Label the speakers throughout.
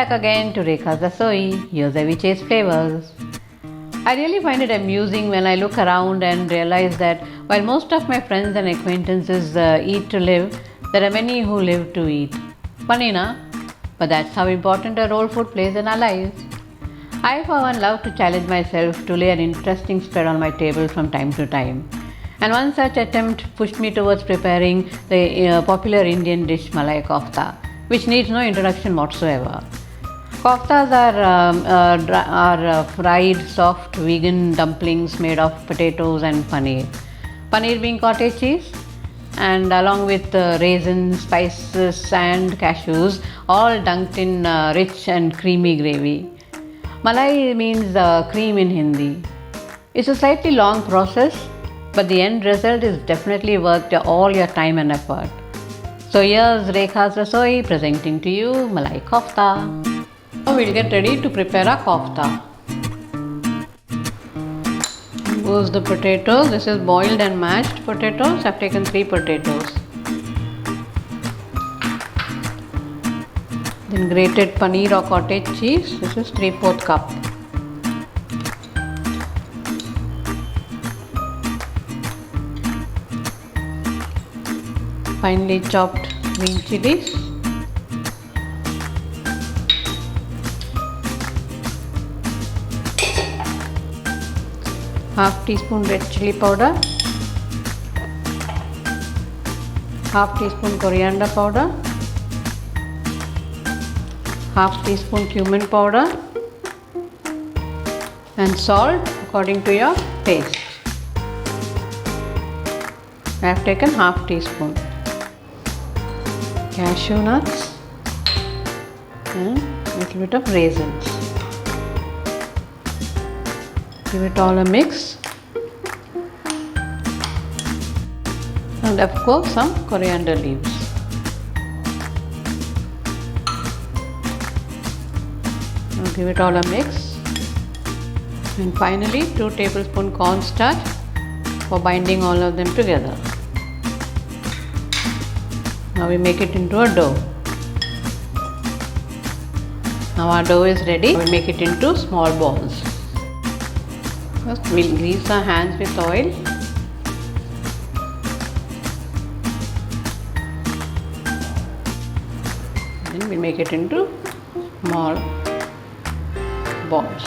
Speaker 1: back again to REKHA'S RASOI. Here's every taste flavors. I really find it amusing when I look around and realize that while most of my friends and acquaintances eat to live, there are many who live to eat. Funny na? But that's how important a role food plays in our lives. I for one love to challenge myself to lay an interesting spread on my table from time to time. And one such attempt pushed me towards preparing the popular Indian dish Malai Kofta, which needs no introduction whatsoever. Koftas are fried, soft vegan dumplings made of potatoes and paneer. Paneer being cottage cheese, and along with raisins, spices, and cashews, all dunked in rich and creamy gravy. Malai means cream in Hindi. It's a slightly long process, but the end result is definitely worth all your time and effort. So here's REKHA'S RASOI presenting to you Malai Kofta. Now we'll get ready to prepare our kofta. Goes the potatoes. This is boiled and mashed potatoes. I've taken 3 potatoes. Then grated paneer or cottage cheese. This is 3/4 cup. Finely chopped green chilies. Half teaspoon red chilli powder, half teaspoon coriander powder, half teaspoon cumin powder, and salt according to your taste. I have taken half teaspoon. Cashew nuts and a little bit of raisins. Give it all a mix, and of course some coriander leaves. Now give it all a mix, and finally 2 tablespoons cornstarch for binding all of them together. Now we make it into a dough. Now our dough is ready. We make it into small balls. First we'll grease our hands with oil. Then we'll make it into small balls.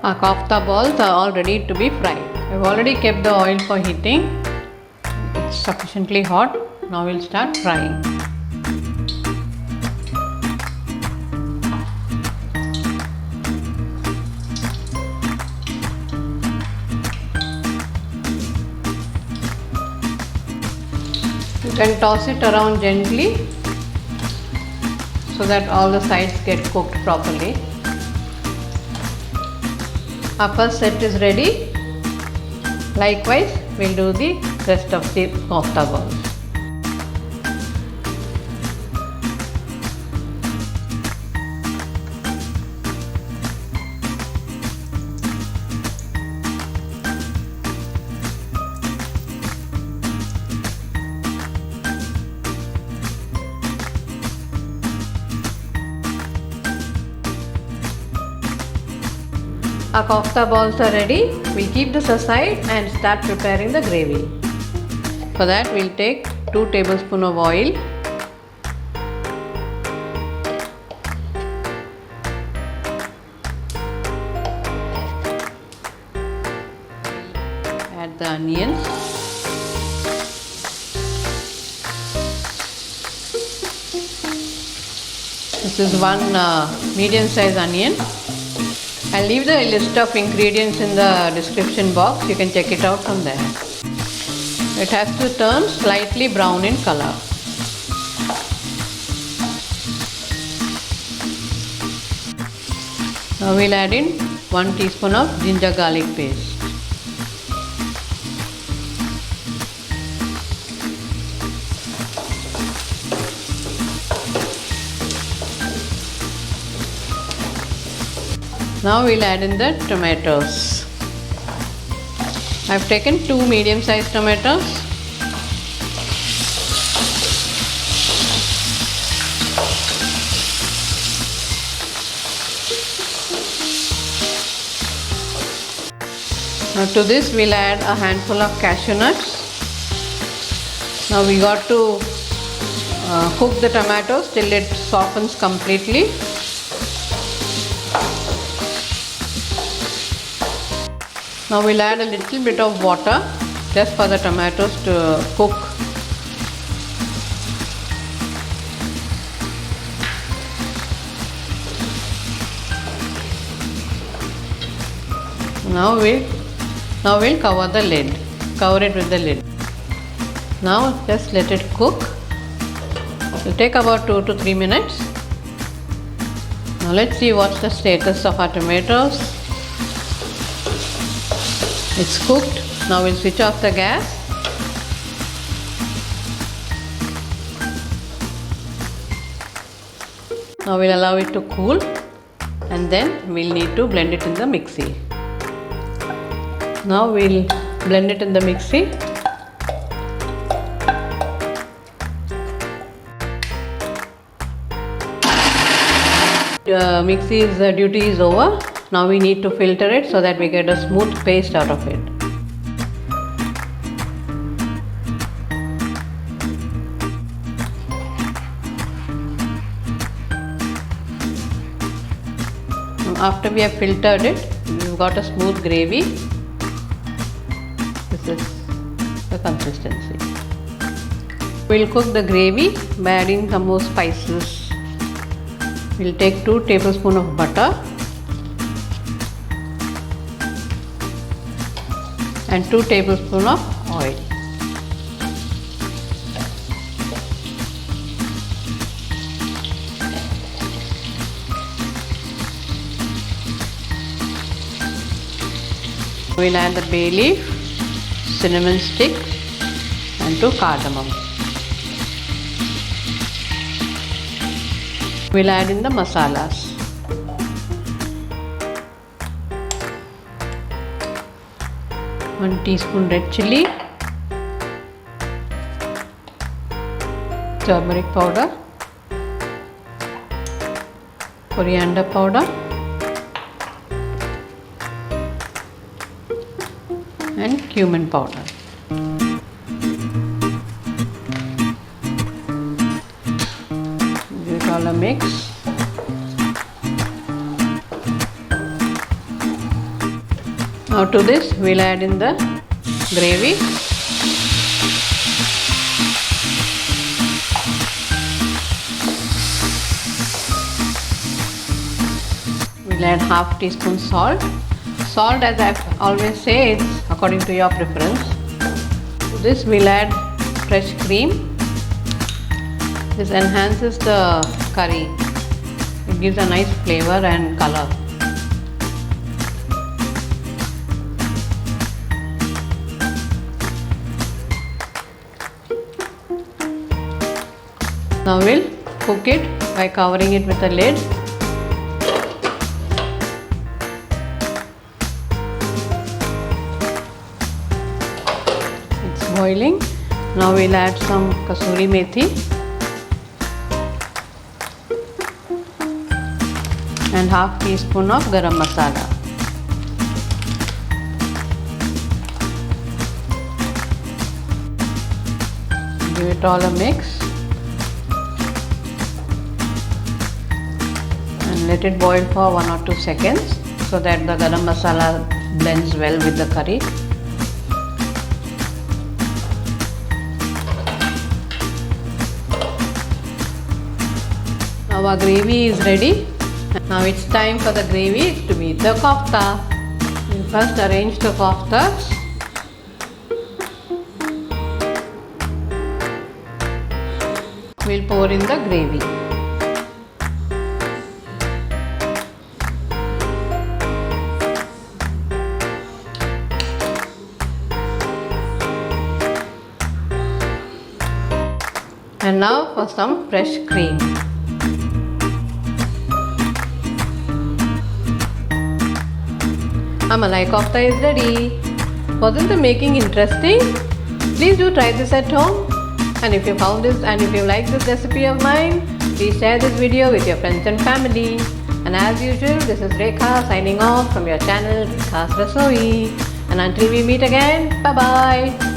Speaker 1: Our kofta balls are all ready to be fried. I've already kept the oil for heating. It's sufficiently hot. Now we'll start frying. You can toss it around gently so that all the sides get cooked properly. Our first set is ready. Likewise, we'll do the rest of the kofta balls. Our kofta balls are ready. We'll keep this aside and start preparing the gravy. For that, we'll take 2 tablespoons of oil. Add the onions. This is one medium-sized onion. I'll leave the list of ingredients in the description box. You can check it out from there. It has to turn slightly brown in color. Now we'll add in 1 teaspoon of ginger garlic paste. Now we'll add in the tomatoes. I've taken 2 medium-sized tomatoes. Now to this we'll add a handful of cashew nuts. Now we got to cook the tomatoes till it softens completely. Now we'll add a little bit of water just for the tomatoes to cook. Now we'll cover the lid. Cover it with the lid. Now just let it cook. It will take about 2 to 3 minutes. Now let's see what's the status of our tomatoes. It's cooked. Now we'll switch off the gas. Now we'll allow it to cool and then we'll need to blend it in the mixie. Now we'll blend it in the mixie. Mixie's duty is over. Now we need to filter it so that we get a smooth paste out of it. After we have filtered it, we've got a smooth gravy. This is the consistency. We'll cook the gravy by adding some more spices. We'll take 2 tablespoons of butter and 2 tablespoons of oil. We'll add the bay leaf, cinnamon stick and 2 cardamom. We'll add in the masalas. One teaspoon red chilli, turmeric powder, coriander powder and cumin powder. Give it all a mix. Now to this we'll add in the gravy. We'll add half teaspoon salt. Salt, as I always say, it's according to your preference. To this we'll add fresh cream. This enhances the curry. It gives a nice flavor and color. Now we'll cook it by covering it with a lid. It's boiling. Now we'll add some kasuri methi and half teaspoon of garam masala. Give it all a mix. Let it boil for 1 or 2 seconds so that the garam masala blends well with the curry. Now our gravy is ready. Now it's time for the gravy to meet the kofta. We'll first arrange the koftas. We'll pour in the gravy. And now for some fresh cream. Our Malai Kofta is ready. Wasn't the making interesting? Please do try this at home. And if you found this and if you like this recipe of mine, please share this video with your friends and family. And as usual, this is Rekha signing off from your channel REKHA'S RASOI. And until we meet again, bye bye.